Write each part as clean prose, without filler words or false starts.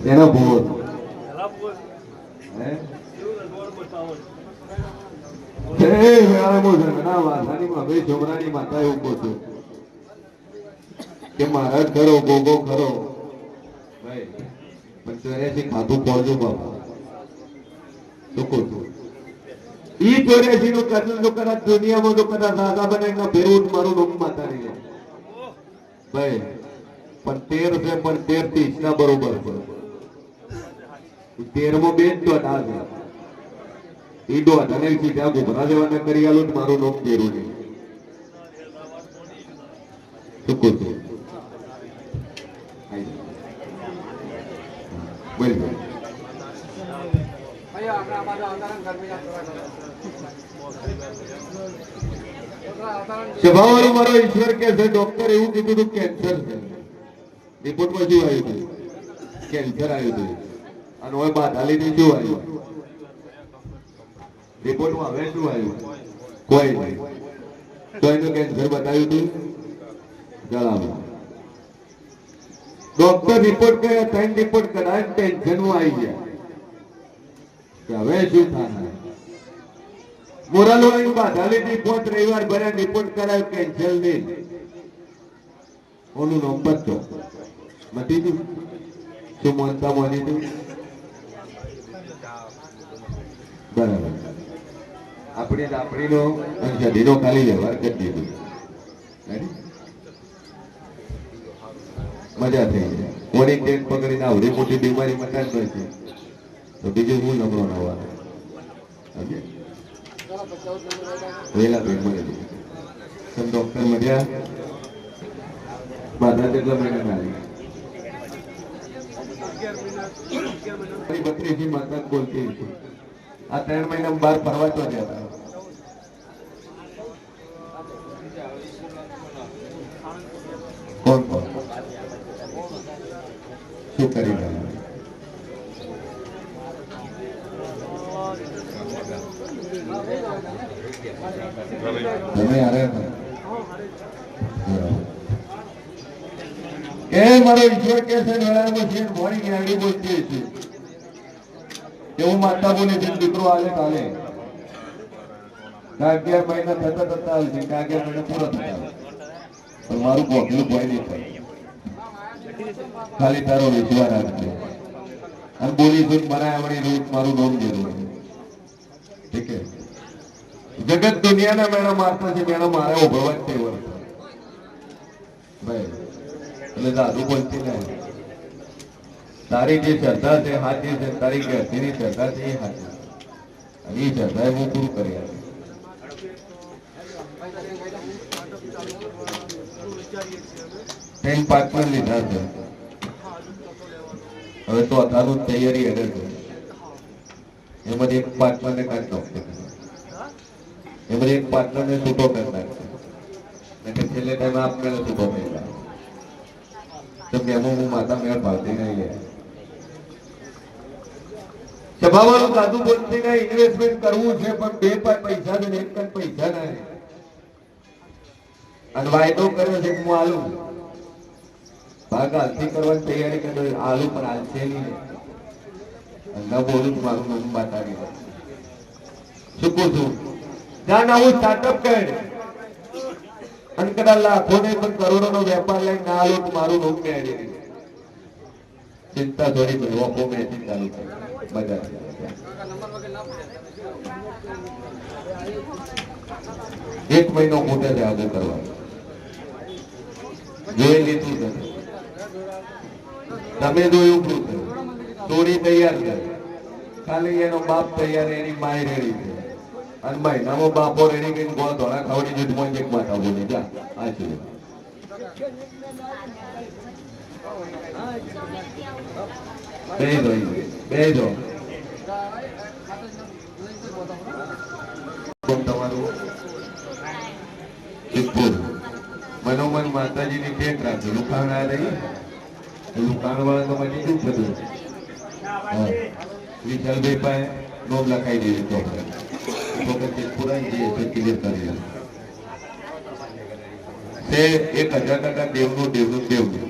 એનો ભૂવો છોકરાની માતા એવું કહું કે મહારાજ ખરો ગોગો ખરો ભાઈ પણ 84 ખાધું પડજો બાપા શું કહું છું ઈ 84 નું કર્મ જો કદાચ દુનિયામાં જો કદાચ રાજા બને એના ભેરું મારું નામ માતા નહીં ભાઈ પણ 13 છે પણ 13 30 ના બરોબર છે 13 બે જ દોટ આવે ઈ દોટ અને સીધા ઘોઘરા દેવાના કરી આલું મારું નામ ભેરું નહીં શું કહું છું બોલ સ્વભાવવાળું મારો ઈશ્વર કે છે ડોક્ટર એવું કીધું હતું કેન્સર છે રિપોર્ટમાં શું આવ્યું હતું કેન્સર આવ્યું હતું અને હવે બાધાલીથી શું આવ્યું રિપોર્ટમાં હવે શું આવ્યું કોઈ નહીં તો એનું કેન્સર બતાવ્યું હતું જણાવો ડોક્ટર રિપોર્ટ કર્યા 3 રિપોર્ટ કરાય ટેન્શન આવી ગયા કે હવે શું થાય મોરાલવાળી બાધાલીથી 5 રવિવાર ભર્યા રિપોર્ટ કરાયો કેન્સર નહીં ઓનું નામ બચ્ચો મટી તું શું માનતા માની તું બરાબર આપણીનો અંશધીનો ખાલી વ્યવહાર કરી દીધો મજા થઈ જાય કોની ટેક પકડીને આવડી મોટી બીમારી મટાડી છે તો બીજું હું નબળો નવાનો વેલા ભેગ મળી તમે ડોક્ટર મળ્યા બાધા કેટલા મહિના આવી 32 માતા બોલતી આ 3 મહિના બહાર ફરવા તો ગયા કોણ કોણ શું કરી રહ્યા તમે એ મારો ઈશ્વર કે છે નળામાં છે મોડી ગાડી બોલતી છે કે હું માતા બોલે છે દીકરો આલે કાલે 11 મહિના થતા થતા આવશે 11 મહિના પૂરા થતા પણ મારું પોકલું કોઈ નહીં થાય ખાલી તારો વિશ્વાસ રાખજો અને બોલીશું મરાય આવડી રોજ મારું નામ જરૂર ઠીક છે જગત દુનિયાના મેળા મારતા છે મેળા મારે ઉભરવા જ તે વર્ષ ભાઈ એટલે દાદુ બોલતી નહીં તારી જે શ્રદ્ધા છે હાથી છે તારી ઘરથી શ્રદ્ધા છે એ હાથી અને એ શ્રદ્ધા હું પૂરું કરી આપું પાર્ટનર લીધા છે હવે તો અથાનું તૈયારી આગળ છે એમાંથી એક પાર્ટનરને કાઢી નાખશે એમાંથી એક પાર્ટનરને છૂટો કરી નાખશે એટલે છેલ્લે ટાઈમે આપને છૂટો થઈ જાય તો એમાં હું માતા મેળ ભાવતી નહીં સભાવાળું સાધુ બોલતી નહીં ઇન્વેસ્ટમેન્ટ કરવું છે પણ બે પૈસા ને એક પણ પૈસા નહીં અને વાયદો કર્યો છે હું આલુ ભાગ હાલથી કરવાની તૈયારી કરી આલુ પણ હાલશે નહીં ન બોલું મારું મન બતાવી શું કહું છું જ્યાં આવું સ્ટાર્ટઅપ કરે અને કદાચ લાખો ને પણ કરોડો નો વેપાર લઈને ના આલો મારું નામ મેળવી ચિંતા થોડી બધી વોકો મેચિંગ ચાલુ થઈ બજાર એક મહિનો મોટે છે આગળ કરવા જોઈ લીધું તમે જોયું થોડી તૈયાર છે ખાલી એનો બાપ તૈયાર એની માય રેડી છે અને મહિનામાં બાપો રેડી કઈ ગોળ ધોળા ખાવડી જૂથમાં એક માતા બોલી જા આ છે બેજો તમારું મનોમન માતાજીની ટેક રાખજો લુકાણ આ રહી લુકાણ વાળા તો મને શું થતું વિશાલભાઈ પાસે નોમ લખાઈ દીધી તો પુરાઈ જઈએ તો ક્લિયર કરી તે 1000 દેવનું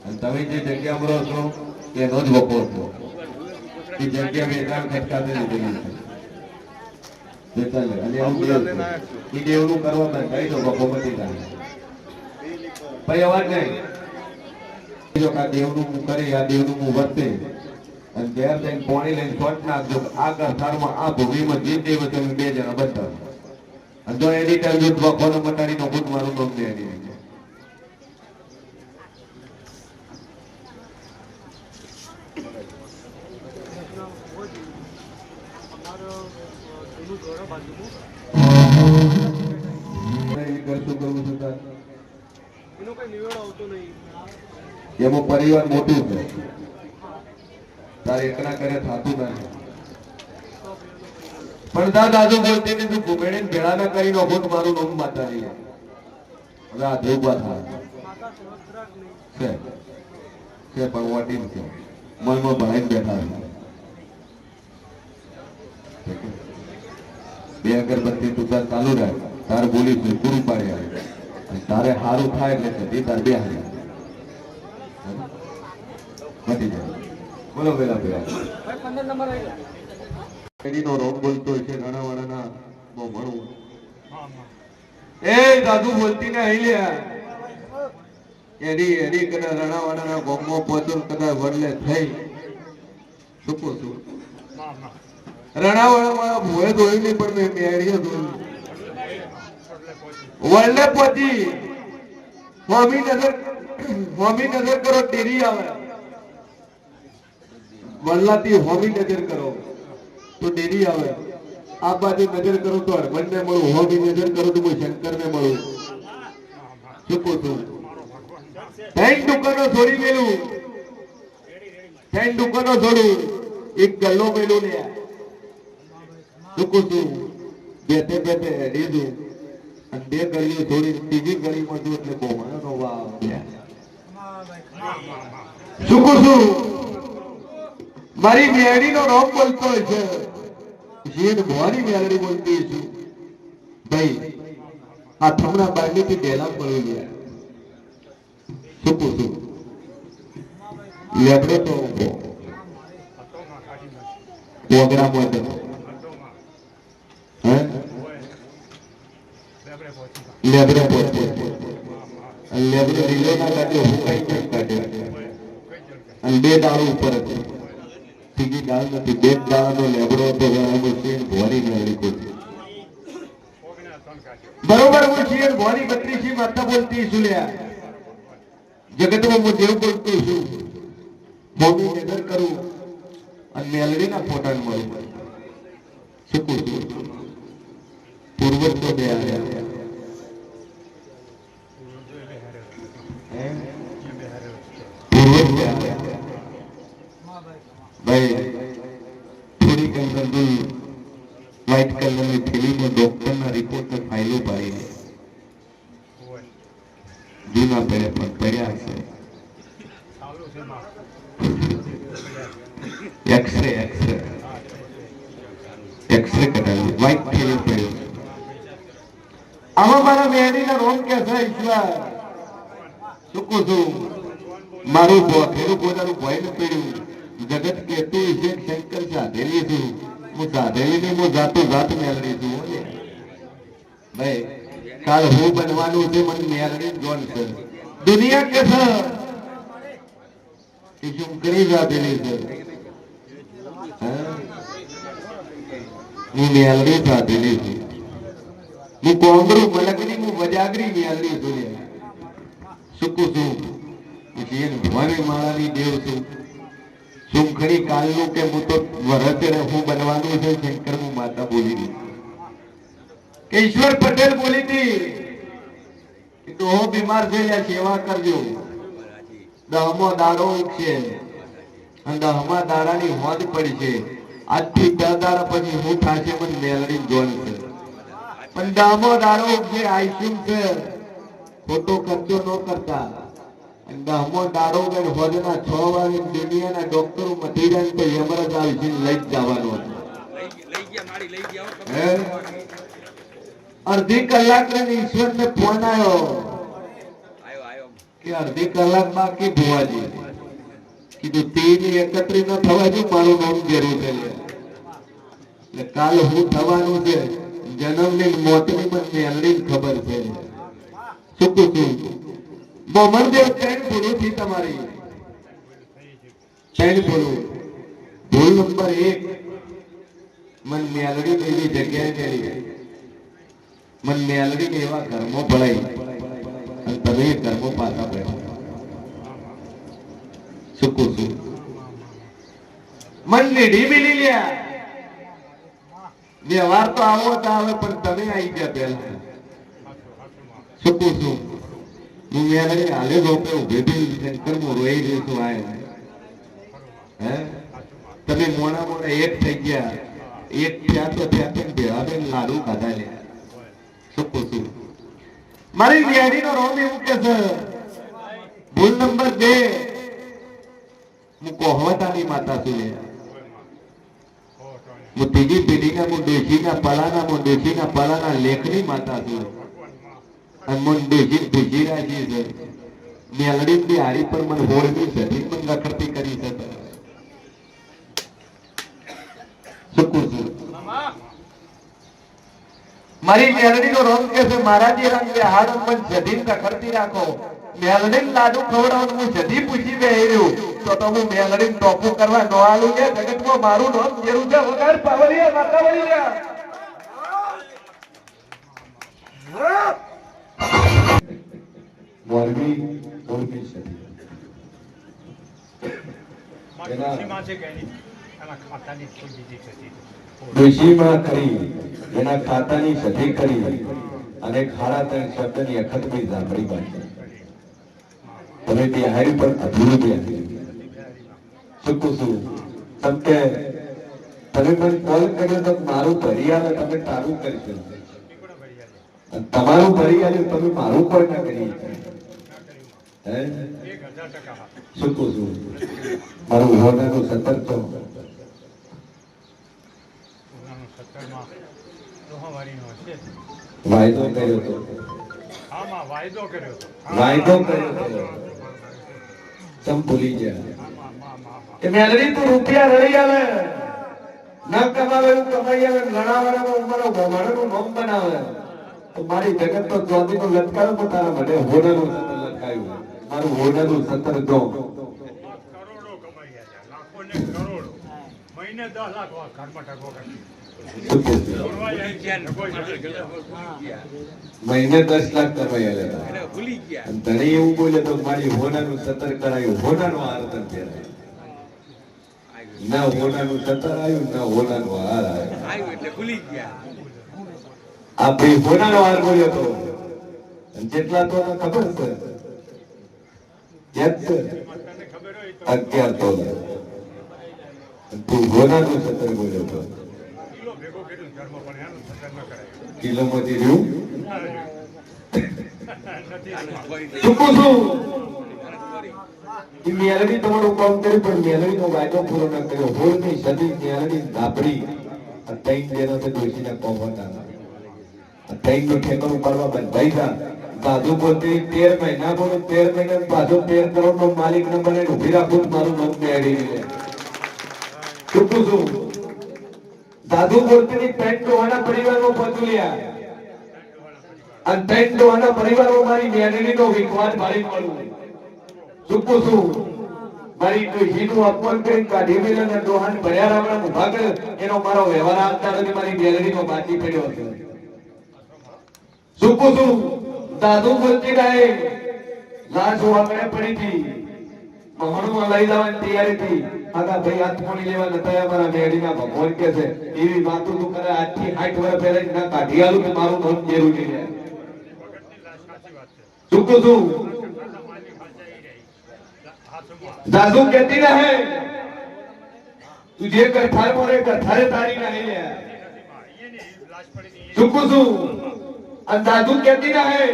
અને તમે જે જગ્યામાં રહો છો એનો જ વપો છો. એ જગ્યા વેચાણ ખટકાતે લીધેલી છે અને એવું એ દેવનું કરવા બંધાઈ દો વપો બધી થાય ભાઈ અવાજ નહીં આ દેવનું કરે આ દેવનું વર્તે અને ઘેર જઈને પાણી લઈને શોટ નાખજો આ કરતારમાં આ ભૂમિમાં જે દેવ તમે બે જણા બતાવો અને જો એડિટર જો વખોનો મટાડી નો ખુદ મારું નામ દે એની એમાં પરિવાર મોટું છે તારે એકલા કરે થતું નથી પણ દાદુ બોલતી ને તું ઘુમેડે ભેળા ના કરી નો ખોટ મારું નામ માતા નહીં હવે આ દેવબા થાય છે પણ વોટિંગ છે મનમાં ભણાઈ બેઠા બે અગરબત્તી તું ચાલુ રહે તારે બોલી પૂરું પાડે તારે સારું થાય એટલે તે તાર બે હારી મટી જાય. બોલો પેલા પેલા 15 નંબર એડીનો રોગ બોલતો છે નાણાવાળાના બહુ ભણવું એ દાદુ બોલતી ને અહીં લે એડી એડી કદાચ રાણાવાળાના ગોમો પોચર કદાચ વડલે થઈ શું છું રાણાવાળા ભોય ધોઈ નહીં પણ મેં મેળીઓ ધોઈ વડલે પહોંચી હોમી નજર કરો ટેરી આવે વલ્લાથી હોમી નજર કરો તો ડેરી આવે આ બાજુ નજર કરો તો હરમન ને મળું હોમી નજર કરો તો શંકર ને મળું ચૂકું છું ત્રણ દુકાનો છોડી મેલું ત્રણ દુકાનો છોડું એક ગલ્લો મેલું ને ચૂકું છું બેઠે બેઠે દીધું અને બે ગળીઓ છોડી ત્રીજી ગળીમાં છું એટલે બહુ માનો વાવ ચૂકું છું મારી મેળી નો રોમ બોલતો છે શેર ભવાની મેળી બોલતી છું ભાઈ આ થમણા બારની થી ડેલા પડી ગયા શું પૂછું લેબડો તો પ્રોગ્રામ હતો હે લેબડો પહોંચે લેબડો રીલો ના કાઢ્યો હું કઈ કઈ કાઢ્યો અને બે દાળો ઉપર હતો સીધી દાળ નથી બે દાળનો લેબડો હતો ભોરી મેળવી કોઈ બરોબર હું છીએ ભોરી 32 માતા બોલતી છું લ્યા જગતમાં હું દેવ બોલતો છું હોમી નજર કરું અને મેલડીના ફોટા મળું શકું છું પૂર્વજ તો બે આવ્યા પૂર્વજ બે આવ્યા ભાઈ થોડી કંઈ વ્હાઈટ કલરની થેલીમાં ડોક્ટરના રિપોર્ટને ફાઇલો પાડીને જૂના પડે પણ પડ્યા છે એક્સરે કઢાવી વ્હાઈટ થેલી પડ્યું આમાં મારા મેડીના રોમ કે છે ઈશ્વર ચૂકું છું મારું ભોખેરું પોતાનું ભય ન પડ્યું જગત કેતું છે શંકર સાધેલી છું હું સાધેલી નહીં હું જાતો જાત મેળવી છું ભાઈ કાલ હું બનવાનું છે મને મેળવી જોન છે દુનિયા કે છે શું કરી સાધેલી છે હું મેળવી સાધેલી છું હું કોંગરું મલકની હું વજાગરી મેળવી છું સુકું છું ભવાની માળાની દેવ છું સુખડી કાલનું કે હું તો વરતે હું બનવાનું છે શંકર હું માતા બોલી હતી કે ઈશ્વર પટેલ બોલી હતી કે ડોહો બીમાર છે યા સેવા કરજો દહમો દાડો ઉગશે અને દહમા દાડાની હોદ પડી છે આજથી 10 દાડા પછી હું થાશે મને મેલડી જોન છે પણ દહમો દાડો ઉગશે આઈસ્યુમ છે ખોટો ખર્ચો ન કરતા દહમો દાડો ગણ હોદના 6 વાગે દુનિયાના ડોક્ટરો મથી જાય તો યમરાજ આવી લઈ જવાનો હતો અડધી કલાક ને ઈશ્વર ને ફોન આવ્યો કે અડધી કલાક બાકી ભુવાજી કીધું 3:31 ન થવા જો મારું નામ જરૂર છે એટલે કાલ હું થવાનું છે જન્મની મોતની મને મેલડી ખબર છે શું પૂછું મોહમ્મદેવ ટ્રેન ભૂલું થી તમારી ટ્રેન ભૂલું ભૂલ નંબર 1 મન મેલડી એવી જગ્યાએ ગઈ મન મેલડી એવા ઘરમાં ભળાઈ અને તમે ઘરમાં પાછા બેઠા શું પૂછું મન નીઢી મિલી લ્યા વ્યવહાર તો આવો તો આવે પણ તમે આવી ગયા પહેલા શું પૂછું હું મેલડી હાલે રોપે ઉભી બી શંકર હું રોઈ રહ્યો છું આય હે તમે મોડા મોડા એક થઈ ગયા એક થયા તો ભેળા બેન લાડુ ખાધા લે શું પૂછું મારી વ્યારી નો રોમ એવું કે છે ભૂલ નંબર 2 હું કોહવતાની માતા છું લે હું ત્રીજી પેઢીના હું ડોશીના પલાના લેખની માતા છું અને મન ડોશી ભુજીરાજી છે મેલડી ની હારી પર મને હોળની સધી પણ નખરતી કરી છે મારી મેલડી નો રંગ કે છે મહારાજી રંગ કે હાડ મન સધી નખરતી રાખો મેલડી લાડુ ખવડાવવાનું હું સધી પૂછી બેહ્યું તો હું મેલડી ટોપું કરવા નો આલું કે જગતમાં મારું નામ જેરું છે વગર પાવરિયા માતા વળિયા મોરબી સધી ડોશીમાં કરી એના ખાતાની સધી કરી અને ખાડા 3 શબ્દની અખત બી સાંભળી પાછી તમે તે હારી પર અધૂરું બી શું પૂછું તમ કે તમે મને કોલ કર્યો તો મારું ભરી આવે તમે તારું કરશો તમારું ભરી આવ્યું તમે મારું કોઈ ના કરી હે શું પૂછું મારું હોનાનું 17 તો વાયદો કર્યો તો તમ ભૂલી ગયા કે મેલડી તું રૂપિયા રળી આવે ન કમાવે એવું કમાઈ આવે ઘણાવાળામાં ઉંમરો ભમાણનું નોમ બનાવે તો મારી જગત તો ચોથી નું લટકાયો પણ તારા મને હોનાનું 17 લટકાયું મારું હોનાનું 17 જો કરોડો કમાઈ ગયા લાખો ને કરોડો મહિને 10 લાખ ઘરમાં ટકો કરી મહિને 10 લાખ કમાયા ભૂલી ગયા ધણી એવું બોલે તો મારી હોનાનું 17 કરાયું હોનાનું હાર તન પહેરાય ના હોનાનું 17 આવ્યું ના હોનાનું હાર આવ્યું એટલે ભૂલી ગયા આ બે હોનાનો હાર બોલ્યો તો જેટલા તો ખબર છે યાદ છે 11 તો તું હોનાનું 17 બોલ્યો તો કિલો માંથી રહ્યું મેલડી તમારું કામ કર્યું પણ મેલડી નો વાયદો પૂરો ન કર્યો હોળ ની સદી મેલડી ધાબડી તૈન જેનો તે ડોશીના કોમ હતા તૈન નું ઠેકાણું પાડવા બંધાઈ જા બાજુ બોલતી 13 મહિના બોલો 13 મહિના બાજુ 13 કરોડ નો માલિક ન બને ઉભી રાખું મારું મન મેળવી લે ચૂકું છું દાદુ બોલતી પેન્ટ ડોહાના પરિવારમાં પહોંચુલિયા અને પેન્ટ ડોહાના પરિવારમાં મારી મેલડીનો વિખવાદ ભાળી મળું ચૂકું છું મારી ડોશીનું અપમાન કરી કાઢી મેલને ડોહાને ભર્યા રામણા ઉભા કર્યો એનો મારો વ્યવહાર આવતા નથી મારી મેલડીનો બાકી પડ્યો હતો ચૂકું છું દાદુ બોલતી રહે લાશ વાગડે પડી હતી મહણમાં લઈ જવાની તૈયારી હતી આગા ભાઈ હાથ પાણી લેવા નતા અમારા મેડીના ભગવાન કે છે એવી વાતો તું કરે આજથી 60 વર્ષ પહેલા ના કાઢી આલું કે મારું નામ જેરું છે ચૂકું છું दादू कहती रहे तुझे कथार मोरे कथारे तारी नहीं ले चुकू सु और दादू कहती रहे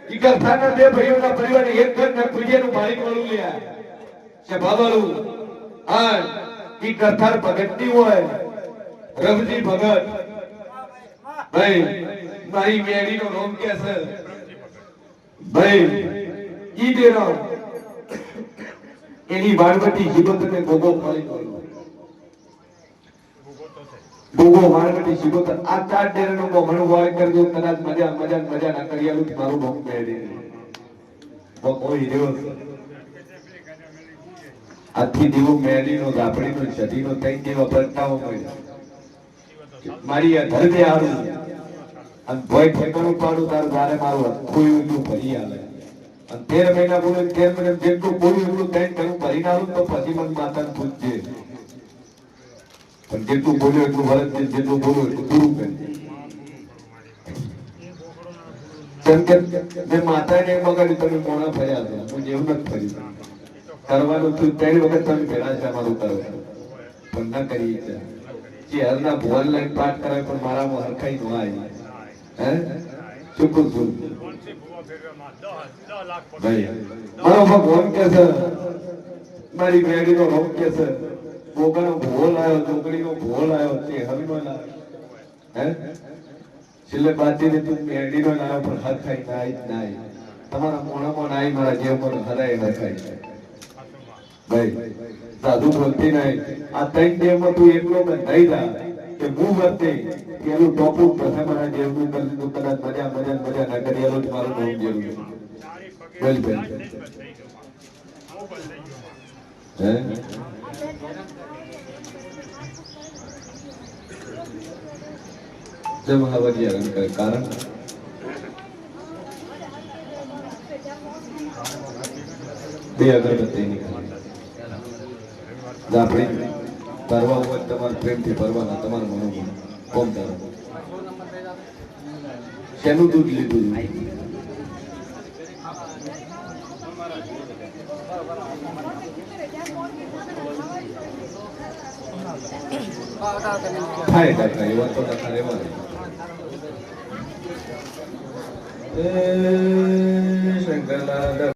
कि कथा न दे भाइयों ना परिवार एक घर न कुजे नु भाई कोळू लिया से बाबालू हां की कथार भगतनी होय रवजी भगत भाई मारी मेड़ी नो नाम के છે ભાઈ ઈ ડેરા એની વાળવટી જીવતને ગોગો ફળી ગયો. ગોગો વાળવટી જીવત આ ચાર ડેરાનો મણું વાળ કરજો કદાચ મજા ના કરી આલું મારું ભોગ મેળી કોઈ રહ્યો આથી દીવો મેળીનો ઝાપડીનો છઠીનો તઈ દેવા પરતાવો મળ્યો મારી આ ધરતે આવું અને ભય ઠેકાણું પાડું તારું તારે મારું કોઈ એટલું ભરી આલે અને 13 મહિના બોલે 13 મહિના જેટલું બોલ્યું એટલું કઈ કરું ભરી નાલું તો પછી મને માતાને પૂછજે પણ જેટલું બોલ્યો એટલું વરસ જેટલું બોલ્યો એટલું પૂરું કરજે કેમ કે મેં માતાને બગાડ્યું તમે મોણા ફર્યા છો હું જેવું નથી ફર્યું કરવાનું તું 3 વખત તમે ભેળા છે મારું કરો પણ ના કરી છે હરના ભુવન લઈને પાઠ કરે પણ મારામાં હરખાઈ નો આવી હે ચૂકું છું ભાઈ મારો ભગવાન કે છે મારી મેડીનો રોગ કે છે બોગાનો ભોલ આવ્યો ચોકડીનો ભોલ આવ્યો તે હરનો લાવ્યો હે છેલ્લે બાતીને તું મેડીનો લાવ્યો પણ હરખાઈ નાઈ તમારા મોણામાં નાઈ મારા જેવમાં હરાય હરખાઈ ભાઈ સાધુ બોલતી નહીં આ 3 દેવમાં તું એકલો બંધાઈ જા કે હું વર્તે પેલું ટોપું પછી મારા જેવનું કરી દીધું કદાચ મજા ના કરી આલો મારું નામ જેવું બોલ બેન હે જય મહાવરિયા કરે કારણ બે અગરબત્તી નીકળી આપણે ભરવા હોય તમારા પ્રેમથી ભરવાના તમારા મનોમાં કોમ કરો શેનું દૂધ લીધું થાય કાકા એવા તો કાકા રહેવા શંકરલાલ